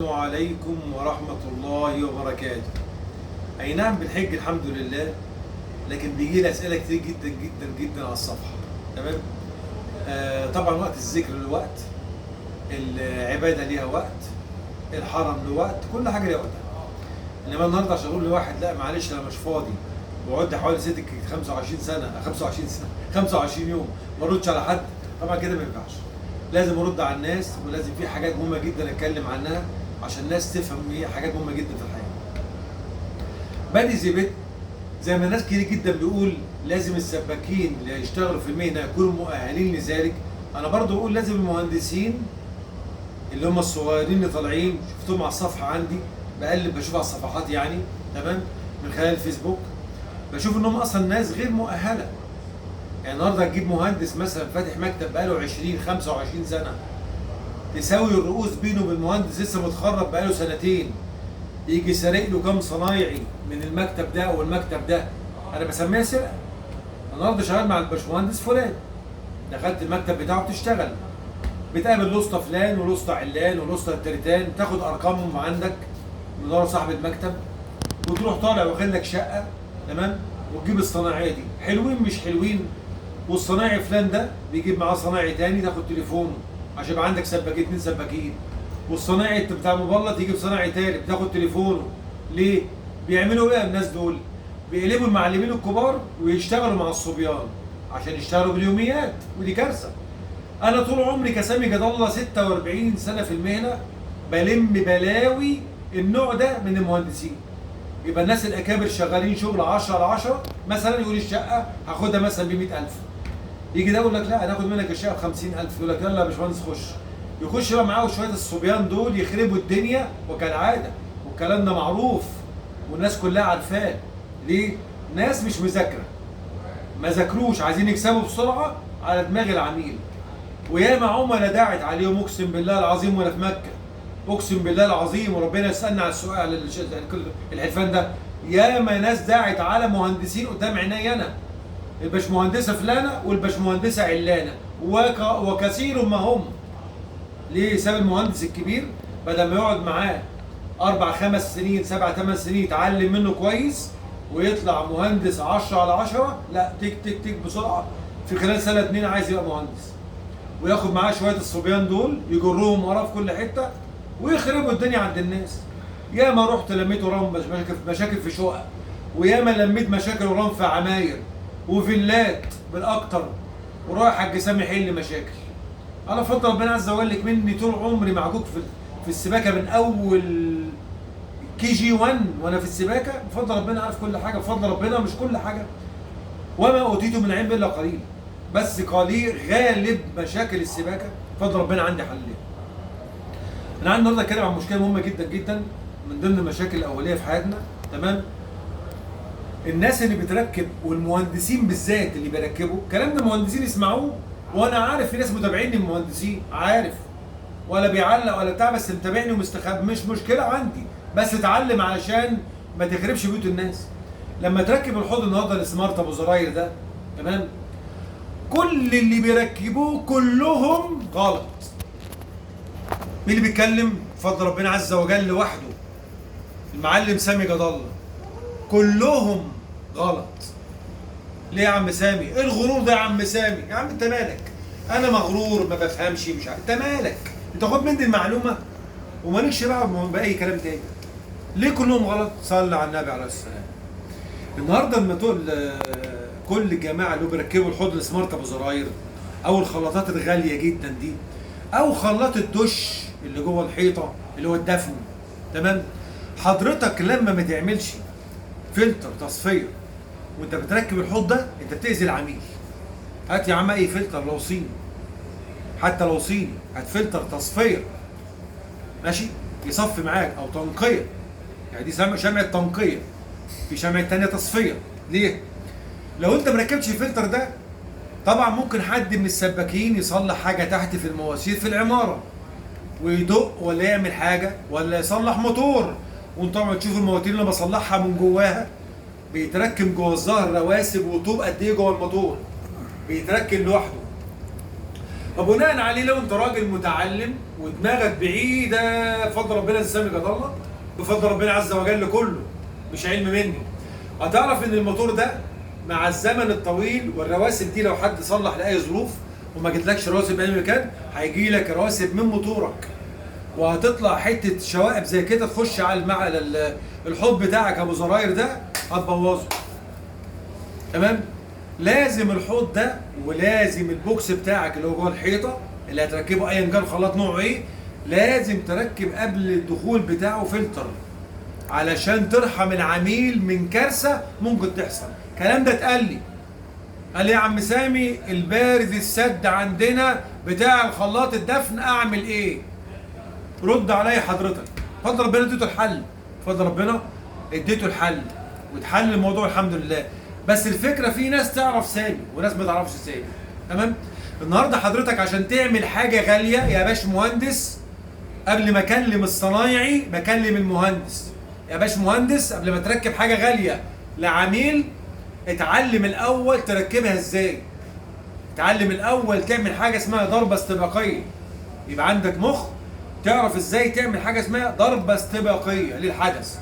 السلام عليكم ورحمة الله وبركاته. أي نعم بنحج الحمد لله، لكن بيجي لي أسئلة كتير جدا جدا جدا على الصفحة. تمام. طبعا وقت الذكر له وقت، العبادة ليها وقت، الحرم له وقت، كل حاجة ليها وقتها. إنما النهارده عشان أقول لواحد لا معلش أنا مش فاضي وأقعد حوالي 25 سنة 25 يوم ما أردش على حد، طبعا كده ما ينفعش. لازم أرد على الناس، ولازم في حاجات مهمة جدا أتكلم عنها عشان الناس تفهم ايه حاجات مهمه جدا في الحياه. بادئ زي بيت، زي ما ناس كتير جدا بيقول لازم السباكين اللي هيشتغلوا في المهنه يكونوا مؤهلين لذلك، انا برضو بقول لازم المهندسين اللي هم الصغيرين اللي طالعين، شفتهم على الصفحه عندي، بشوف على الصفحات يعني، تمام، من خلال الفيسبوك، بشوف انهم اصلا ناس غير مؤهله. يعني النهارده تجيب مهندس مثلا فاتح مكتب بقاله 20 25 سنه، تساوي الرؤوس بينه وبين مهندس لسه متخرج بقاله سنتين، يجي سارق له كام صنايعي من المكتب ده والمكتب ده. انا بسميها سرقه. النهارده شغال مع الباشمهندس فلان، دخلت المكتب بتاعه بتشتغل، بتقابل الاسطى فلان والاسطى علان والاسطى التريتان، تاخد ارقامهم عندك من ورا صاحب المكتب، وتروح طالع واخد لك شقه، تمام، وتجيب الصنايعيه دي حلوين مش حلوين، والصنايعي فلان ده بيجيب معاه صنايعي تاني، تاخد تليفونه عشان يبقى عندك سباكين، 2 سباكين، والصنايعي بتاع المبلط يجيب صنايعي تالت بتاخد تليفونه. ليه؟ بيعملوا ايه الناس دول؟ بيقلبوا المعلمين الكبار ويشتغلوا مع الصبيان عشان يشتغلوا باليوميات، ودي كارثه. انا طول عمري كسامي جد الله 46 سنه في المهنه بلم بلاوي النوع ده من المهندسين. يبقى الناس الاكابر شغالين شغل 10 على 10، مثلا يقول الشقه هاخدها مثلا ب 100,000، يجي ده يقول لك لا هناخد منك الشقه ب 50,000، يقول لك يلا يا باشمهندس خش، يخش بقى معاه شويه الصبيان دول يخربوا الدنيا وكالعاده، والكلام ده معروف والناس كلها عارفاه. ليه؟ ناس مش مذاكره، ما ذاكروش، عايزين يكسبوا بسرعه على دماغ العميل. وياما عملاء داعت عليهم اقسم بالله العظيم وانا في مكه، اقسم بالله العظيم وربنا يسالنا على السؤال على الحلفان ده، ياما ناس داعت على مهندسين قدام عيني انا، الباشمهندسه فلانه والباشمهندسه علانه، وكثير ما هم. ليه؟ ساب المهندس الكبير بدل ما يقعد معاه 4 5 سنين 7 8 سنين يتعلم منه كويس ويطلع مهندس 10 على 10، لا تك تك تك بسرعه في خلال سنه 2 عايز يبقى مهندس، وياخد معاه شويه الصبيان دول يجرهم وراه في كل حته ويخربوا الدنيا عند الناس. ياما رحت لميت وراهم مشاكل في شقق، وياما لميت مشاكل وراهم في عماير وفيلات بالاكتر، ورايح حاج سامي يحل مشاكل. انا بفضل ربنا عز وجل مني طول عمري معجوك في السباكه من اول KG1 وانا في السباكه، بفضل ربنا عارف كل حاجه، بفضل ربنا مش كل حاجه، وما اوتيته من العلم الا قليل، بس قليل غالب مشاكل السباكه بفضل ربنا عندي حلها. انا عندي النهارده اتكلم عن مشكله مهمه جدا جدا من ضمن المشاكل الاوليه في حياتنا، تمام. الناس اللي بتركب والمهندسين بالذات اللي بيركبوا، الكلام ده مهندسين يسمعوه، وانا عارف في ناس متابعيني المهندسين، عارف، ولا بيعلق ولا بتاع، بس متابعني ومستخبي، مش مشكله عندي، بس اتعلم علشان ما تخربش بيوت الناس. لما تركب الحوض النهارده السمارت ابو زراير ده، تمام، كل اللي بيركبوه كلهم غلط. مين اللي بيتكلم؟ بفضل ربنا عز وجل لوحده، المعلم سامي جد الله. كلهم غلط. ليه يا عم سامي؟ ايه الغرور ده يا عم سامي؟ يا عم انت مالك؟ انا مغرور ما بفهمش مش عارف، انت مالك؟ انت خد مني المعلومه ومالكش بقى باي كلام تاني. ليه كلهم غلط؟ صلى على النبي عليه السلام. النهارده لما تقول كل الجماعه اللي بيركبوا الحوض السمارت ابو زراير، او الخلاطات الغاليه جدا دي، او خلاط الدش اللي جوه الحيطه اللي هو الدفن، تمام، حضرتك لما ما تعملش فلتر تصفيه وانت بتركب الحوض ده انت بتاذي العميل. هات يا عم اي فلتر لو صيني، حتى لو صيني، هات فلتر تصفيه ماشي يصفي معاك، او تنقيه، يعني دي شمعه تنقيه، في شمعه تانيه تصفيه. ليه؟ لو انت مركبتش الفلتر ده، طبعا ممكن حد من السباكين يصلح حاجه تحت في المواسير في العماره ويدق ولا يعمل حاجه ولا يصلح موتور، وانت طبعا تشوف المواتير اللي انا بصلحها من جواها بيتركب جوه الظهر رواسب وطوب قد ايه جوه الموتور، بيتركب لوحده. فبناء عليه لو انت راجل متعلم ودماغك بعيده بفضل ربنا يسامحك يا الله، بفضل ربنا عز وجل كله مش علم مني، هتعرف ان الموتور ده مع الزمن الطويل والرواسب دي لو حد صلح لاي ظروف وما جتلكش رواسب اي مكان، هيجي لك رواسب من موتورك وهتطلع حته شوائب زي كده تخش على الحوض بتاعك ابو زراير ده هتبوظه. تمام؟ لازم الحوض ده ولازم البوكس بتاعك اللي هو جوه الحيطه اللي هتركبه ايا كان خلاط نوعه ايه، لازم تركب قبل الدخول بتاعه فلتر علشان ترحم العميل من كارثه ممكن تحصل. الكلام ده اتقال لي، قال لي يا عم سامي البارد السد عندنا بتاع الخلاط الدفن اعمل ايه؟ رد عليا حضرتك. فضل ربنا اديته الحل، فضل ربنا اديته الحل واتحل الموضوع الحمد لله. بس الفكره في ناس تعرف سامي وناس ما تعرفش سامي. تمام؟ النهارده حضرتك عشان تعمل حاجه غاليه يا باش مهندس، قبل ما اكلم الصنايعي بكلم المهندس. يا باش مهندس قبل ما تركب حاجه غاليه لعميل اتعلم الاول تركبها ازاي. اتعلم الاول تعمل حاجه اسمها ضربه استباقيه. يبقى عندك مخ تعرف ازاي تعمل حاجه اسمها ضربه استباقيه للحدث.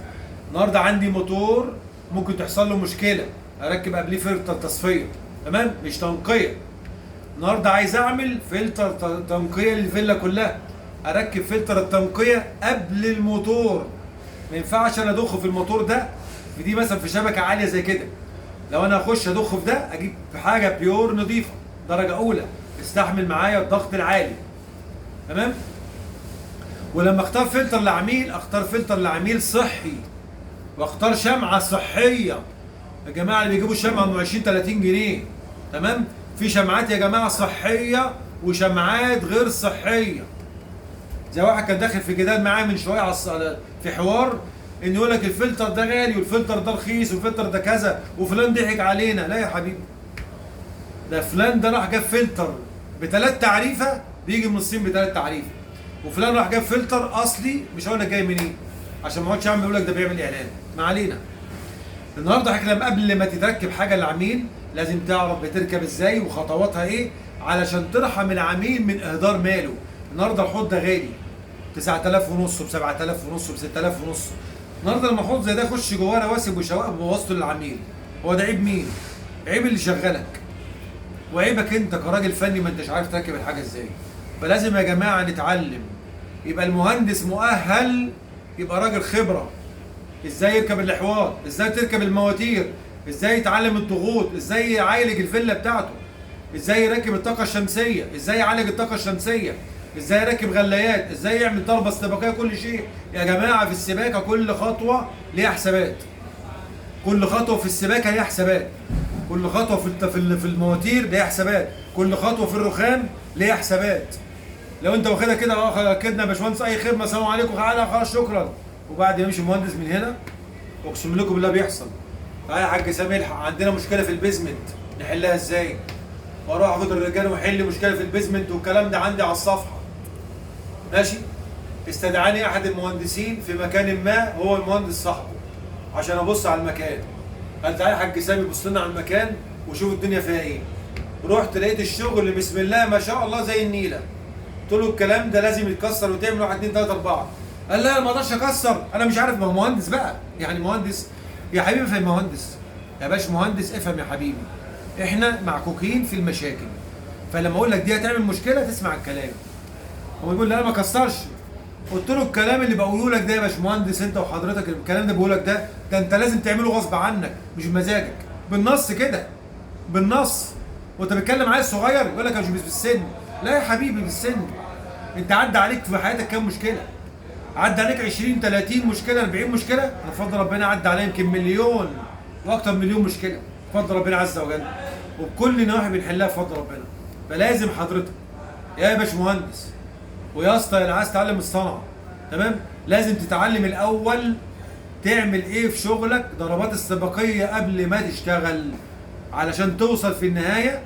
النهارده عندي موتور ممكن تحصل له مشكله، اركب قبليه فلتر تصفيه، تمام؟ مش تنقيه. النهارده عايز اعمل فلتر تنقيه للفيلا كلها، اركب فلتر التنقيه قبل الموتور. ما ينفعش انا ادخ في الموتور ده في دي مثلا في شبكه عاليه زي كده، لو انا اخش ادخ في ده اجيب في حاجه بيور نظيفه درجه اولى استحمل معايا الضغط العالي. تمام؟ ولما اختار فلتر لعميل اختار فلتر لعميل صحي واختار شمعه صحيه. يا جماعه اللي بيجيبوا الشمعه ب 20 30 جنيه، تمام؟ في شمعات يا جماعه صحيه وشمعات غير صحيه. زي واحد كان داخل في جدال معايا من شويه في حوار ان يقول لك الفلتر ده غالي والفلتر ده رخيص والفلتر ده كذا وفلان ضحك علينا. لا يا حبيبي، ده فلان ده راح جاب فلتر بثلاث تعريفه بيجي من الصين بثلاث تعريفه، وفلان راح جاب فلتر اصلي مش هقول لك جاي منين عشان ما اقعدش اعمل يقول لك ده بيعمل اعلان. ما علينا. النهارده هكلم قبل ما تتركب حاجه للعميل لازم تعرف بتركب ازاي وخطواتها ايه علشان ترحم العميل من اهدار ماله. النهارده الحوض ده غالي 9000 ونص ب 7000 ونص ب 6000 ونص. النهارده لما حوض زي ده يخش جواه رواسب وشوائب وبوظته للعميل، هو ده عيب مين؟ عيب اللي شغلك وعيبك انت كراجل فني ما انتش عارف تركب الحاجه ازاي. فلازم يا جماعه نتعلم. يبقى المهندس مؤهل، يبقى راجل خبره ازاي يركب الاحواض، ازاي تركب المواتير، ازاي يتعلم الضغوط، ازاي يعالج الفيلا بتاعته، ازاي يركب الطاقه الشمسيه، ازاي يعالج الطاقه الشمسيه، ازاي يركب غلايات، ازاي يعمل ضربه استباقيه. كل شيء يا جماعه في السباكه كل خطوه ليها حسابات. كل خطوه في السباكه ليها حسابات. كل خطوه في المواتير ليها حسابات. كل خطوه في الرخام ليها حسابات. لو انت واخدها كده كدنا يا باشمهندس اي خدمه السلام عليكم تعالى خلاص شكرا، وبعد يمشي المهندس من هنا اقسم لكم بالله بيحصل. تعالى يا حاج سامح عندنا مشكله في البيزمنت نحلها ازاي؟ واروح اخد الرجاله واحل مشكله في البيزمنت والكلام ده عندي على الصفحه. ماشي؟ استدعاني احد المهندسين في مكان ما هو المهندس صاحبه عشان ابص على المكان. قال تعالى يا حاج سامي بص لنا على المكان وشوف الدنيا فيها ايه. رحت لقيت الشغل بسم الله ما شاء الله زي النيله. قلت له الكلام ده لازم يتكسر وتعمل 1 2 3 4. قال لا ما اقدرش اكسر انا مش عارف. ما هو مهندس بقى يعني مهندس يا حبيبي. افهم مهندس يا باش مهندس، افهم يا حبيبي. احنا معكوكين في المشاكل، فلما اقول لك دي هتعمل مشكله تسمع الكلام. هو يقول لي انا ما اكسرش. قلت له الكلام اللي بقوله لك ده يا باشمهندس انت وحضرتك الكلام ده بقوله لك ده انت لازم تعمله غصب عنك مش بمزاجك، بالنص كده بالنص. وانت بتتكلم عيل صغير يقول لك مش بالسن. لا يا حبيبي بالسن. انت عدى عليك في حياتك كام مشكله؟ عدى عليك 20 30 مشكله 40 مشكله؟ انا بفضل ربنا عدى عليا يمكن مليون واكتر من مليون مشكله بفضل ربنا عز وجل، وبكل النواحي بنحلها بفضل ربنا. فلازم حضرتك يا باشمهندس ويا اسطى اللي عايز تتعلم الصنعه، تمام؟ لازم تتعلم الاول تعمل ايه في شغلك ضربات استباقيه قبل ما تشتغل علشان توصل في النهايه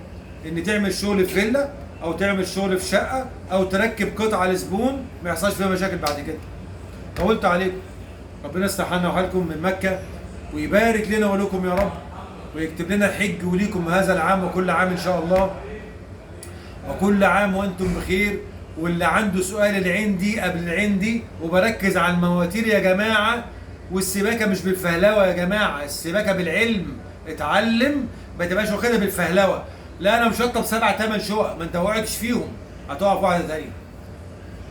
ان تعمل شغل في فيلا او تعمل شغل في شقه او تركب قطعه لزبون ما يحصلش فيها مشاكل بعد كده. طولت عليكم، ربنا يصلح حالنا وحالكم من مكه ويبارك لنا ولكم يا رب ويكتب لنا الحج وليكم هذا العام وكل عام ان شاء الله. وكل عام وانتم بخير. واللي عنده سؤال العندي قبل العندي، وبركز على المواتير يا جماعة، والسباكة مش بالفهلوة يا جماعة، السباكة بالعلم. اتعلم، ما تبقاش واخدها بالفهلوة. لا انا مشطب 7 8 شقق، ما انت وقعتش فيهم هتقع في واحدة تانية.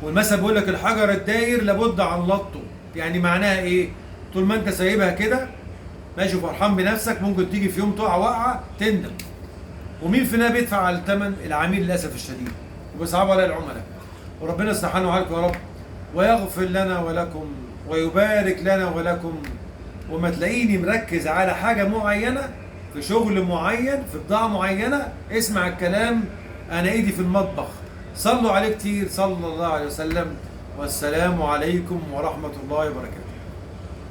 والمثل بيقول لك الحجر الداير لابد عن لطه. يعني معناها ايه؟ طول ما انت سايبها كده ماشي فرحان بنفسك، ممكن تيجي في يوم تقع وقعة تندم. ومين فينا بيدفع على الثمن؟ العميل للاسف الشديد، وبيصعبوا على العملاء. وربنا سبحانه وتعالى يا رب، ويغفر لنا ولكم ويبارك لنا ولكم. وما تلاقيني مركز على حاجة معينة، في شغل معين، في بضاعة معينة، اسمع الكلام، أنا إيدي في المطبخ. صلوا عليه كتير صلى الله عليه وسلم. والسلام عليكم ورحمة الله وبركاته.